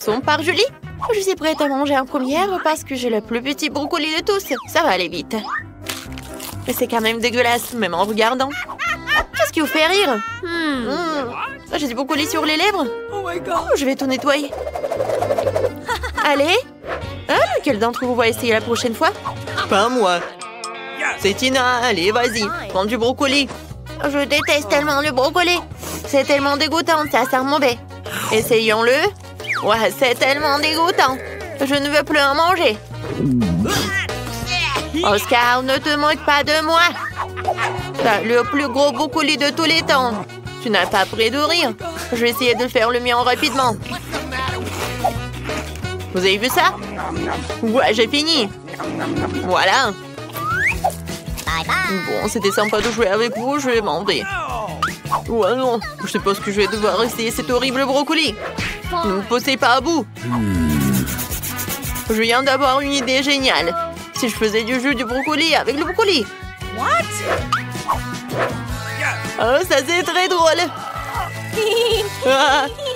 Commençons par Julie. Je suis prête à manger en première parce que j'ai le plus petit brocoli de tous. Ça va aller vite. Mais c'est quand même dégueulasse, même en regardant. Qu'est-ce qui vous fait rire? J'ai du brocoli sur les lèvres. Je vais tout nettoyer. Allez. Lequel d'entre vous va essayer la prochaine fois? Pas moi. C'est Tina. Allez, vas-y. Prends du brocoli. Je déteste tellement le brocoli. C'est tellement dégoûtant, ça sent mauvais. Essayons-le. Ouais, c'est tellement dégoûtant. Je ne veux plus en manger. Oscar, ne te moque pas de moi. T'as le plus gros brocoli de tous les temps. Tu n'as pas près de rire. Je vais essayer de faire le mien rapidement. Vous avez vu ça? Ouais, j'ai fini. Voilà. Bon, c'était sympa de jouer avec vous. Je vais manger. Ouais, non. Je sais pas ce que je vais devoir essayer cet horrible brocoli. Ne me poussez pas à bout. Je viens d'avoir une idée géniale. Si je faisais du jus de brocoli avec le brocoli. Oh, ça c'est très drôle.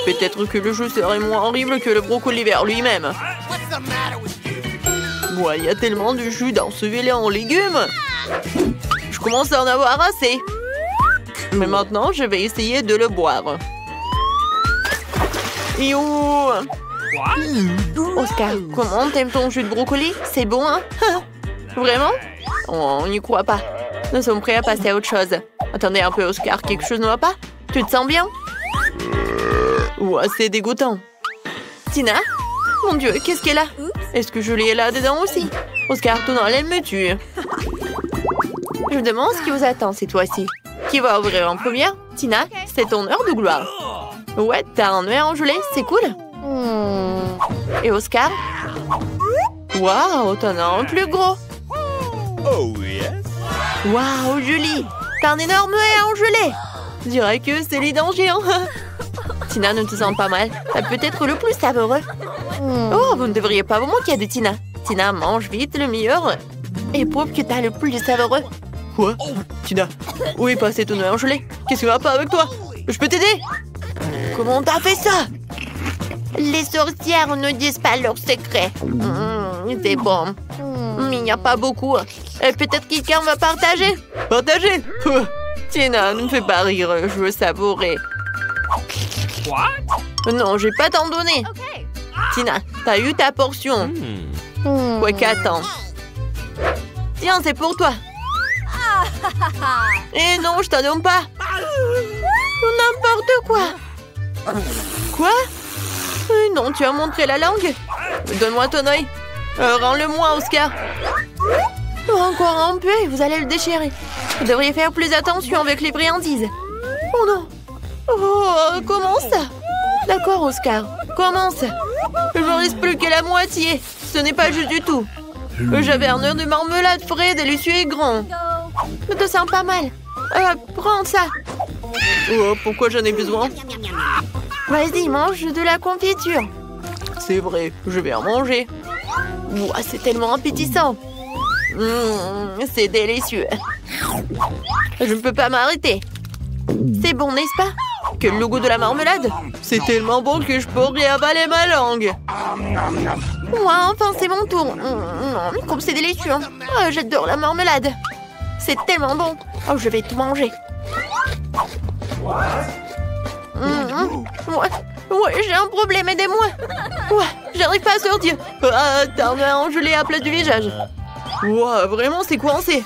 Peut-être que le jus serait moins horrible que le brocoli vert lui-même. Ouais, il y a tellement de jus dans ce filet en légumes. Je commence à en avoir assez. Mais maintenant, je vais essayer de le boire. Youhou! Oscar, comment t'aimes ton jus de brocoli? C'est bon, hein? Vraiment? Oh, on n'y croit pas. Nous sommes prêts à passer à autre chose. Attendez un peu, Oscar, quelque chose ne va pas? Tu te sens bien? Ouais, c'est dégoûtant. Tina? Mon Dieu, qu'est-ce qu'elle a? Est-ce que Julie est là-dedans aussi? Oscar, ton enlève me tue. Je me demande ce qui vous attend cette fois-ci. Qui va ouvrir en première? Tina, c'est ton heure de gloire. Ouais, t'as un œuf en gelée, c'est cool. Et Oscar? Waouh, t'en as un plus gros. Oh yes. Waouh, Julie, t'as un énorme œuf en gelée. Je dirais que c'est les dangers, hein. Tina, ne te sens pas mal. T'as peut-être le plus savoureux. Oh, vous ne devriez pas vous moquer de Tina. Tina, mange vite le meilleur et prouve que t'as le plus savoureux. Quoi? Tina, où est passé ton œuf en gelée? Qu'est-ce qui va pas avec toi? Je peux t'aider? Comment t'as fait ça? Les sorcières ne disent pas leurs secrets. C'est bon. Mais il n'y a pas beaucoup. Et peut-être quelqu'un va partager. Partager? Tina, ne me fais pas rire. Je veux savourer. Non, je vais pas t'en donner. Tina, t'as eu ta portion. Quoi qu'attends. Tiens, c'est pour toi. Eh non, je t'en donne pas. N'importe quoi. Quoi? Non, tu as montré la langue. Donne-moi ton œil. Rends-le-moi, Oscar. Encore un peu et vous allez le déchirer. Vous devriez faire plus attention avec les friandises. Oh non. Oh, comment ça? D'accord, Oscar. Commence. Je ne reste plus que la moitié. Ce n'est pas juste du tout. J'avais un œuf de marmelade frais, délicieux et grand. Ne te sens pas mal. Prends ça. Oh, pourquoi j'en ai besoin? Vas-y, mange de la confiture. C'est vrai, je vais en manger. Ouah, c'est tellement appétissant. C'est délicieux. Je ne peux pas m'arrêter. C'est bon, n'est-ce pas? Quel le goût de la marmelade. C'est tellement bon que je pourrais avaler ma langue. Ouais, enfin, c'est mon tour. Comme c'est délicieux. J'adore la marmelade. C'est tellement bon. Oh, je vais tout manger. Ouais, j'ai un problème, aidez-moi. Ouais, j'arrive pas à sortir. T'as un œuf en gelée à plat du visage. Wow, vraiment, c'est coincé.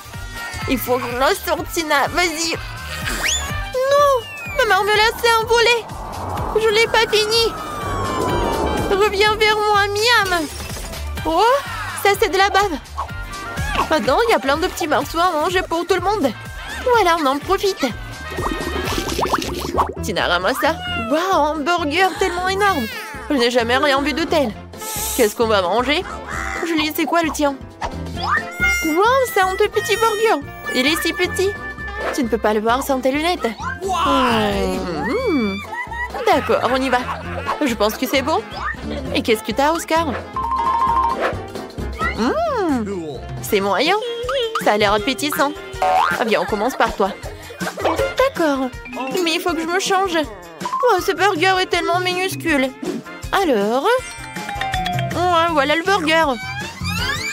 Il faut que je la sorte, Tina. Vas-y. Non, ma marmelade s'est envolée. Je l'ai pas fini. Reviens vers moi, miam. Oh, ça c'est de la bave. Maintenant, il y a plein de petits morceaux à manger pour tout le monde. Voilà, on en profite. Tina ramasse ça. Waouh, un burger tellement énorme. Je n'ai jamais rien vu de tel. Qu'est-ce qu'on va manger? Julie, c'est quoi le tien? Waouh, c'est un tout petit burger. Il est si petit. Tu ne peux pas le voir sans tes lunettes. D'accord, on y va. Je pense que c'est bon. Et qu'est-ce que t'as, Oscar? C'est moyen. Ça a l'air appétissant. Ah bien, on commence par toi. D'accord. Mais il faut que je me change. Oh, ce burger est tellement minuscule. Alors... Ouais, voilà le burger.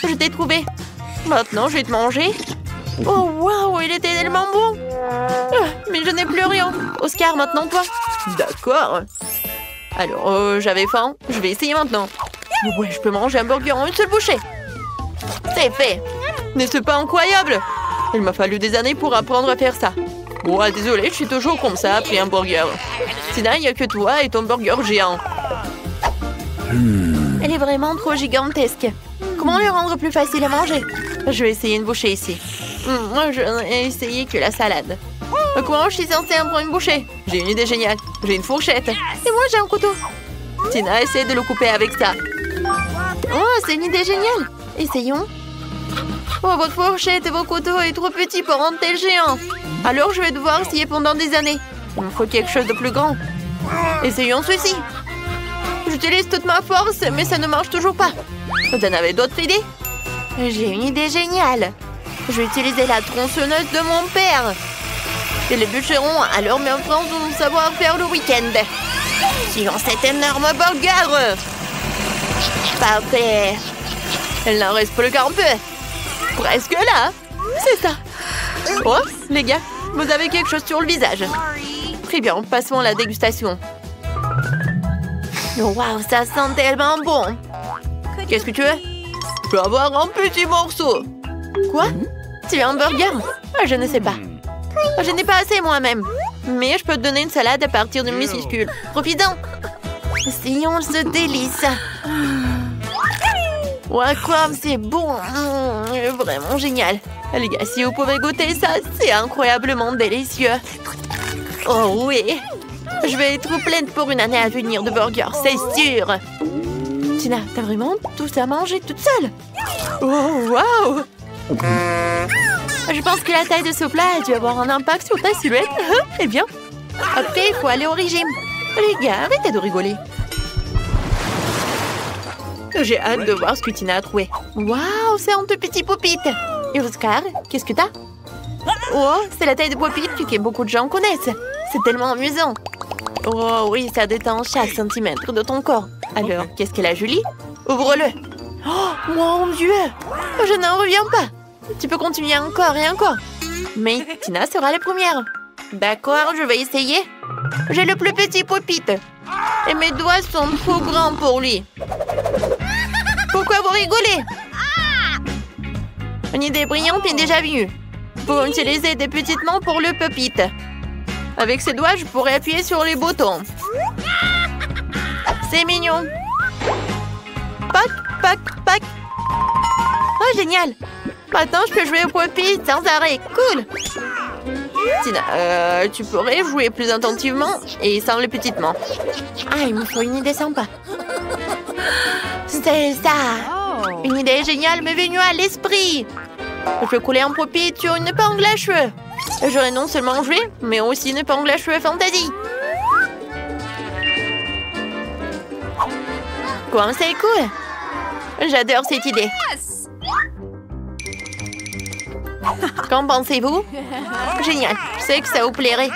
Je t'ai trouvé. Maintenant, je vais te manger. Oh, waouh, il était tellement bon. Mais je n'ai plus rien. Oscar, maintenant toi. D'accord. Alors, j'avais faim. Je vais essayer maintenant. Ouais, je peux manger un burger en une seule bouchée. C'est fait. N'est-ce pas incroyable? Il m'a fallu des années pour apprendre à faire ça. Ouais, désolé, je suis toujours comme ça après un burger. Tina, il n'y a que toi et ton burger géant. Elle est vraiment trop gigantesque. Comment le rendre plus facile à manger? Je vais essayer une bouchée ici. Moi, je n'ai essayé que la salade. Comment je suis censée en prendre une bouchée? J'ai une idée géniale. J'ai une fourchette. Et moi, j'ai un couteau. Tina, essaie de le couper avec ça. Oh, c'est une idée géniale. Essayons. Oh, votre fourchette et vos couteaux est trop petit pour un tel géant. Alors, je vais devoir essayer pendant des années. Il me faut quelque chose de plus grand. Essayons ceci. J'utilise toute ma force, mais ça ne marche toujours pas. Vous en avez d'autres idées? J'ai une idée géniale. Je vais utiliser la tronçonneuse de mon père. Et les bûcherons, alors mes enfants vont savoir faire le week-end. Sur cet énorme burger. Parfait. Il n'en reste plus qu'un peu. Presque là. C'est ça. Oh, les gars, vous avez quelque chose sur le visage. Très bien, passons à la dégustation. Waouh, ça sent tellement bon. Qu'est-ce que tu veux? Je peux avoir un petit morceau. Quoi? Tu veux un burger? Je ne sais pas. Je n'ai pas assez moi-même. Mais je peux te donner une salade à partir de minuscules. Profitons. Essayons ce délice. Ouais, quoi, c'est bon. Vraiment génial. Les gars, si vous pouvez goûter ça, c'est incroyablement délicieux. Oh oui. Je vais être pleine pour une année à venir de burgers, c'est sûr. Tina, t'as vraiment tout ça à manger toute seule? Oh, waouh! Je pense que la taille de ce plat a dû avoir un impact sur ta silhouette. Eh bien, après, il faut aller au régime. Les gars, arrêtez de rigoler. J'ai hâte de voir ce que Tina a trouvé. Waouh, c'est un petit Pop-It. Et Oscar, qu'est-ce que t'as? Oh, c'est la taille de Pop-It que beaucoup de gens connaissent. C'est tellement amusant. Oh oui, ça détend chaque centimètre de ton corps. Alors, qu'est-ce qu'elle a, Julie? Ouvre-le. Oh, mon Dieu! Je n'en reviens pas. Tu peux continuer encore et encore. Mais Tina sera la première. D'accord, je vais essayer. J'ai le plus petit Pop-It. Et mes doigts sont trop grands pour lui. Pourquoi vous rigolez? Une idée brillante est déjà venue. Pour utiliser des petites mains pour le Pop-It. Avec ses doigts, je pourrais appuyer sur les boutons. C'est mignon. Pac, pac, pac. Oh, génial. Maintenant, je peux jouer au Pop-It sans arrêt. Cool. Tina, tu pourrais jouer plus attentivement et sans les petites mains. Ah, il me faut une idée sympa. C'est ça. Une idée géniale m'est venue à l'esprit. Je peux couler un Pop-It sur une épingle à cheveux. J'aurais non seulement joué, mais aussi une épingle à cheveux fantasy. Quoi, c'est cool. J'adore cette idée. Qu'en pensez-vous? Génial, je sais que ça vous plairait.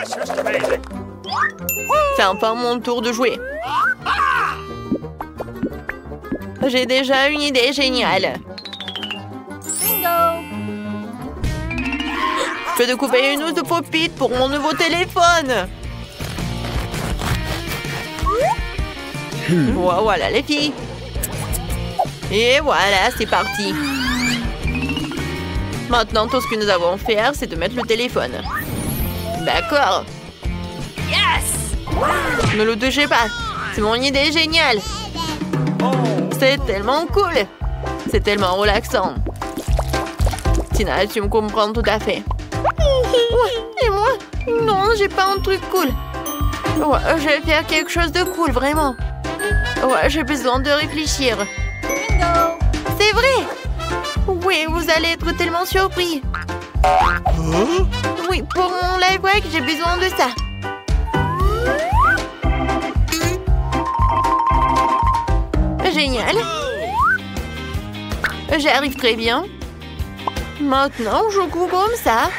C'est enfin mon tour de jouer. J'ai déjà une idée géniale. Je peux découper une housse de Pop-It pour mon nouveau téléphone. Voilà les filles. Et voilà, c'est parti. Maintenant, tout ce que nous avons à faire, c'est de mettre le téléphone. D'accord. Yes! Ne le touchez pas. C'est mon idée géniale. C'est tellement cool. C'est tellement relaxant. Tina, tu me comprends tout à fait. Ouais, et moi? Non, j'ai pas un truc cool. Ouais, je vais faire quelque chose de cool, vraiment. Ouais, j'ai besoin de réfléchir. C'est vrai! Oui, vous allez être tellement surpris. Oui, pour mon live break, j'ai besoin de ça. Génial. J'arrive très bien. Maintenant, je couds comme ça.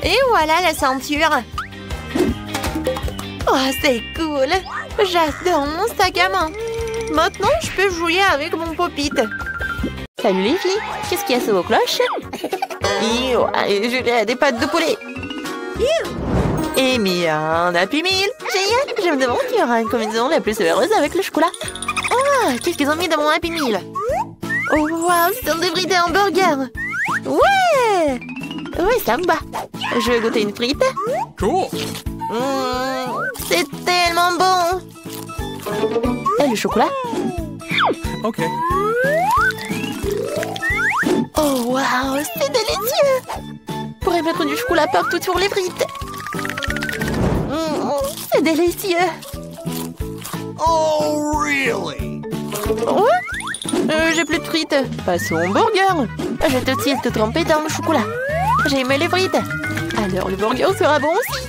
Et voilà la ceinture. Oh, c'est cool. J'adore mon sac à main. Maintenant, je peux jouer avec mon pop-it. Salut les filles. Qu'est-ce qu'il y a sous vos cloches? Julie a des pâtes de poulet. Et Mia, un Happy Meal. Génial. Je me demande qui aura une combinaison la plus heureuse avec le chocolat. Ah, qu'est-ce qu'ils ont mis dans mon Happy Meal? Oh, waouh, c'est un débris hamburger. Ouais! Oui, ça me va. Je vais goûter une frite. Cool. C'est tellement bon. Et le chocolat? Ok. Oh, waouh, c'est délicieux. Je pourrais mettre du chocolat partout sur les frites. C'est délicieux. Oh, really? Oh, j'ai plus de frites. Passons au burger. Je te tire te tremper dans le chocolat. J'ai aimé les frites. Alors le burger sera bon aussi.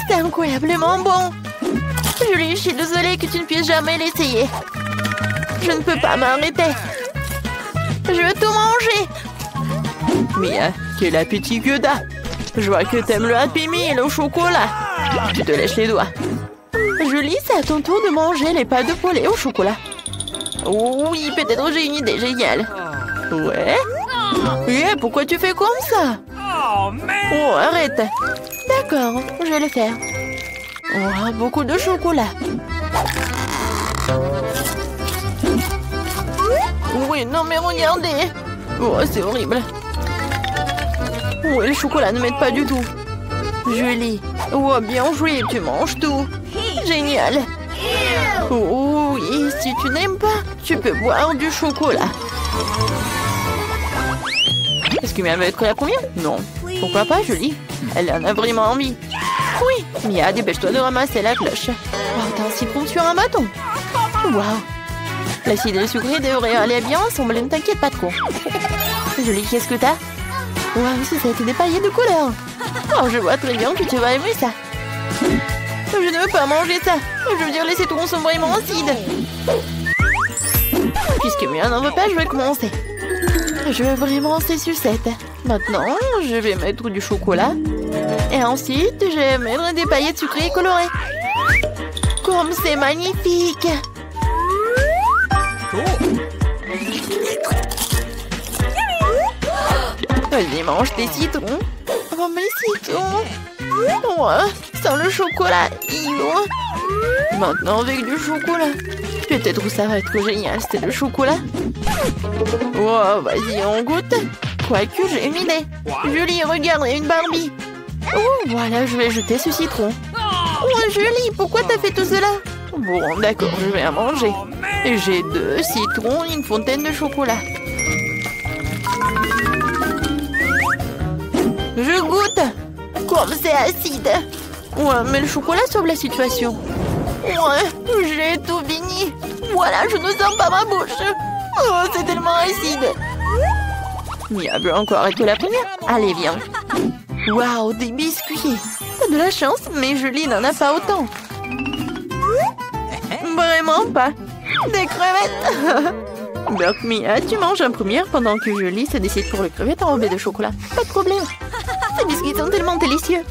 C'est incroyablement bon. Julie, je suis désolée que tu ne puisses jamais l'essayer. Je ne peux pas m'arrêter. Je veux tout manger. Mia, quel appétit que t'as. Je vois que t'aimes le Happy Meal au chocolat. Tu te lèches les doigts. Julie, c'est à ton tour de manger les pâtes de poulet au chocolat. Oui, peut-être j'ai une idée géniale. Ouais? Et pourquoi tu fais comme ça? Oh, arrête. D'accord, je vais le faire. Oh, beaucoup de chocolat. Oui, non mais regardez. Oh, c'est horrible. Oui, le chocolat ne m'aide pas du tout. Julie. Oh, bien joué, tu manges tout. Génial. Oh, et si tu n'aimes pas, tu peux boire du chocolat. Est-ce que Mia veut être la première? Non. Pourquoi pas, Julie? Elle en a vraiment envie. Oui. Mia, dépêche-toi de ramasser la cloche. Oh, t'as un citron sur un bâton. Waouh. L'acide et le sucré devraient aller bien ensemble, ne t'inquiète pas trop. Julie, qu'est-ce que t'as? Waouh, c'est des paillettes de couleur. Oh, je vois très bien que tu vas aimer ça. Je ne veux pas manger ça. Je veux dire, les citrons sont vraiment acides. Puisque Mia n'en veut pas, je vais commencer. Je veux vraiment ces sucettes. Maintenant, je vais mettre du chocolat. Et ensuite, je vais mettre des paillettes sucrées et colorées. Comme c'est magnifique. Vas-y, mange tes citrons. Oh, mes citrons. Ouais, sans le chocolat. Maintenant, avec du chocolat. Peut-être que ça va être génial, c'est le chocolat. Oh, vas-y, on goûte. Quoique, j'ai une idée. Julie, regarde, il y a une Barbie. Oh, voilà, je vais jeter ce citron. Oh, Julie, pourquoi t'as fait tout cela? Bon, d'accord, je vais en manger. J'ai 2 citrons et une fontaine de chocolat. Je goûte. Comme c'est acide. Ouais, mais le chocolat sauve la situation. Ouais, j'ai tout fini. Voilà, je ne sens pas ma bouche. Oh, c'est tellement acide. Mia veut encore être la première. Allez, viens. Waouh, des biscuits. T'as de la chance, mais Julie n'en a pas autant. Vraiment pas. Des crevettes. Donc, Mia, tu manges en première pendant que Julie se décide pour les crevettes enrobées de chocolat. Pas de problème. Ces biscuits sont tellement délicieux.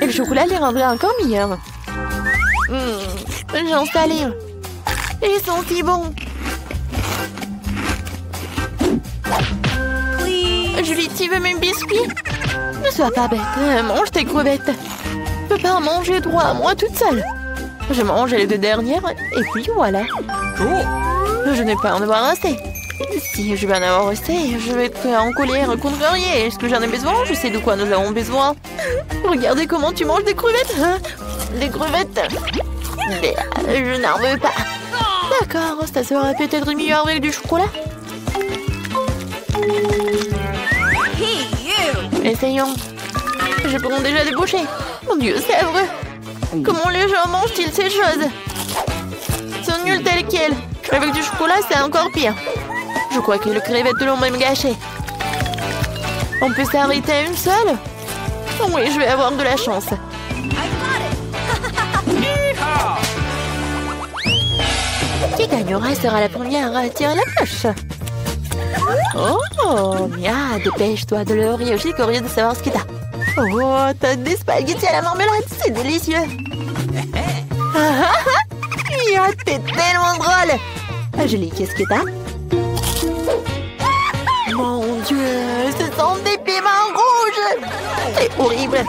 Et le chocolat les rendrait encore meilleurs. J'en salé. Ils sont si bons. Julie, tu veux mes biscuits? Ne sois pas bête. Mange tes crevettes. Je peux pas en manger 3 à moi toute seule. Je mange les 2 dernières et puis voilà. Je n'ai pas en avoir assez. Si je vais en avoir assez, je vais être en colère contre rien. Est-ce que j'en ai besoin? Je sais de quoi nous avons besoin. Regardez comment tu manges des crevettes. Des crevettes. Mais je n'en veux pas. D'accord, ça sera peut-être mieux avec du chocolat. Essayons. Je prends déjà des bouchées. Mon Dieu, c'est vrai. Comment les gens mangent-ils ces choses? C'est nul tel quel. Avec du chocolat, c'est encore pire. Je crois que les crevettes l'ont même gâché. On peut s'arrêter à une seule? Oui, je vais avoir de la chance. Qui gagnera sera la première à tirer la cloche. Oh, Mia, dépêche-toi de leur rire. Je suis curieuse de savoir ce qu'il a. Oh, t'as des spaghettis à la marmelade, c'est délicieux. T'es tellement drôle. Julie, qu'est-ce que t'as? Mon Dieu, ce sont des piments rouges. C'est horrible.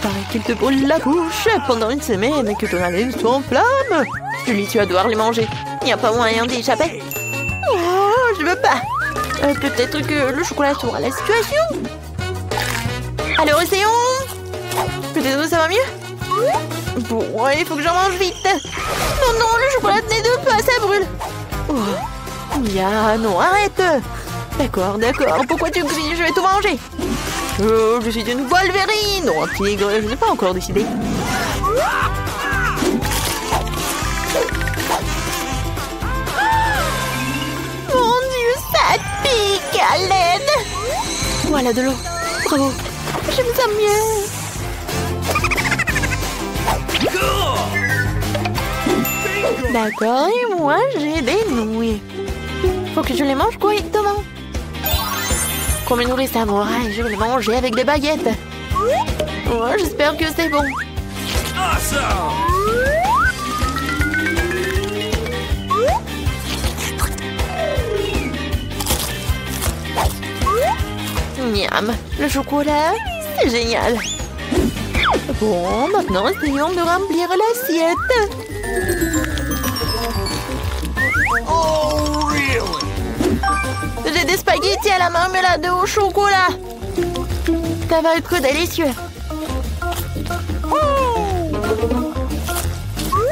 Paraît qu'il te brûle la bouche pendant une semaine et que ton haleine s'enflamme. Julie, tu vas devoir les manger. Il n'y a pas moyen d'y échapper. Oh, je veux pas. Peut-être que le chocolat sauvera la situation. Alors, essayons. Peut-être que ça va mieux. Bon, il faut que j'en mange vite. Non, non, le chocolat tenait deux pas, ça brûle. Oh. Mia, non, arrête. D'accord, d'accord. Pourquoi tu cries? Je vais tout manger. Je suis une Wolverine ou un tigre, je n'ai pas encore décidé. Mon Dieu, ça pique à l'aide. Voilà de l'eau. Bravo. Je me sens mieux. D'accord, et moi j'ai des nouilles. Faut que je les mange correctement. Comme une nourrice samouraï, je vais les manger avec des baguettes. Oh, j'espère que c'est bon. Miam, le chocolat, c'est génial. Bon, maintenant essayons de remplir l'assiette. Oh, really? J'ai des spaghettis à la marmelade au chocolat. Ça va être délicieux.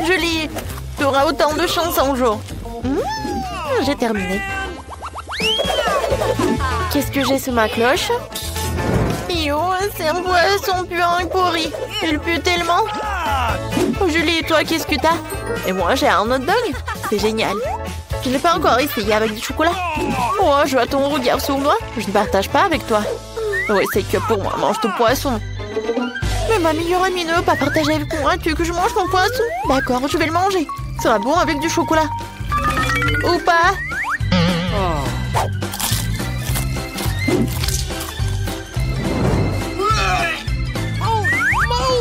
Julie, tu auras autant de chance un jour. J'ai terminé. Qu'est-ce que j'ai sous ma cloche? Yo, c'est un poisson puant et pourri. Il pue tellement. Julie, toi, qu'est-ce que t'as? Et moi, j'ai un hot dog. C'est génial. Je n'ai pas encore essayé avec du chocolat. Oh, je vois ton regard sur moi. Je ne partage pas avec toi. Oui, c'est que pour moi, mange ton poisson. Mais ma meilleure amie ne veut pas partager avec moi. Tu veux que je mange mon poisson? D'accord, je vais le manger. Ça sera bon avec du chocolat. Ou pas?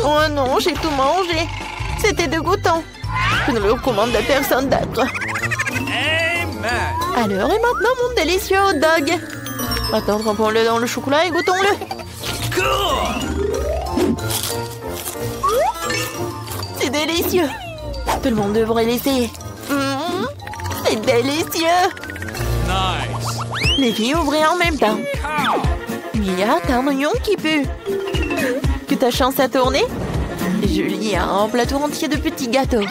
Oh non, j'ai tout mangé. C'était dégoûtant. Je ne le recommande à personne d'autre. Alors, et maintenant, mon délicieux hot dog. Maintenant, trempons-le dans le chocolat et goûtons-le. C'est délicieux. Tout le monde devrait l'essayer. C'est délicieux. Nice. Les filles ouvraient en même temps. Mia, t'as un oignon qui pue. Que ta chance à tourner. Julie a un plateau entier de petits gâteaux.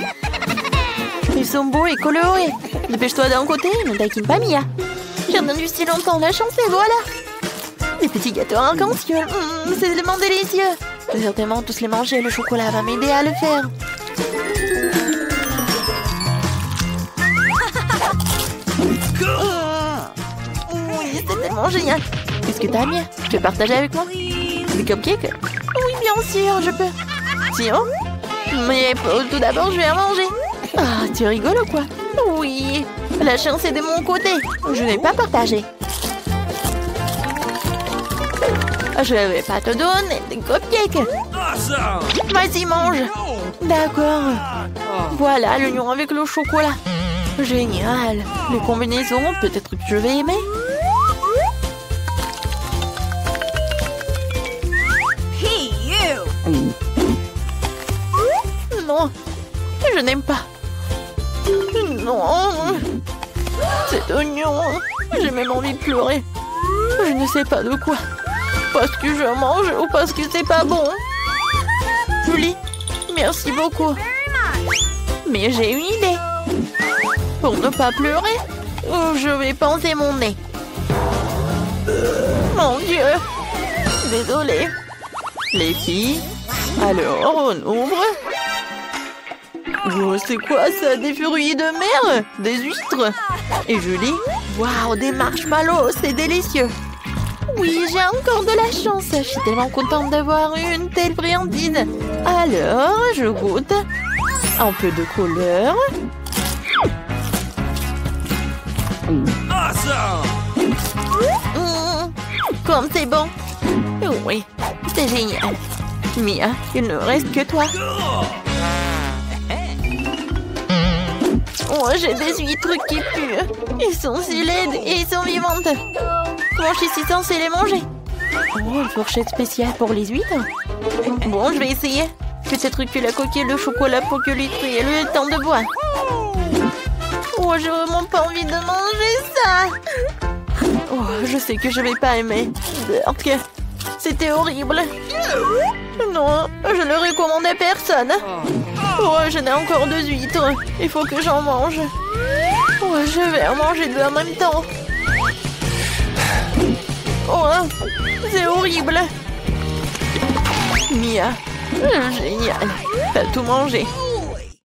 Ils sont beaux et colorés. Dépêche-toi d'un côté, ne taquine pas Mia. J'ai attendu si longtemps, la chance et voilà. Des petits gâteaux arc-en-ciel, c'est tellement délicieux. Je vais certainement tous les manger, le chocolat va m'aider à le faire. Oui, c'est tellement génial. Qu'est-ce que t'as, Mia? Tu veux partager avec moi? Des cupcakes? Oui, bien sûr, je peux. Tiens. Mais tout d'abord, je vais en manger. Ah, tu rigoles ou quoi? Oui, la chance est de mon côté. Je n'ai pas partagé. Je ne vais pas te donner des cupcakes. Vas-y, mange. D'accord. Voilà l'oignon avec le chocolat. Génial. Les combinaisons, peut-être que je vais aimer. Non, je n'aime pas. Non, cet oignon, j'ai même envie de pleurer. Je ne sais pas de quoi. Parce que je mange ou parce que c'est pas bon. Julie, merci beaucoup. Mais j'ai une idée. Pour ne pas pleurer, je vais pincer mon nez. Mon Dieu. Désolée. Les filles, alors on ouvre. Oh, c'est quoi ça? Des fruits de mer? Des huîtres? Et Julie? Waouh, des marshmallows, c'est délicieux. Oui, j'ai encore de la chance. Je suis tellement contente d'avoir une telle friandise. Alors, je goûte. Un peu de couleur. Comme c'est bon. Oui, C'est génial. Mia, il ne reste que toi. Oh, j'ai des huîtres qui puent. Ils sont si laides et ils sont vivantes. Comment je suis censée les manger? Oh, une fourchette spéciale pour les huîtres. Bon, je vais essayer. Peut-être que la coquille de chocolat pour que l'huître ait le temps de boire. Oh, j'ai vraiment pas envie de manger ça. Oh, je sais que je vais pas aimer. Berk, c'était horrible. Non, je le recommande à personne. Oh, j'en ai encore 2 huîtres. Il faut que j'en mange. Oh, je vais en manger 2 en même temps. Oh, c'est horrible. Mia, génial. T'as tout mangé.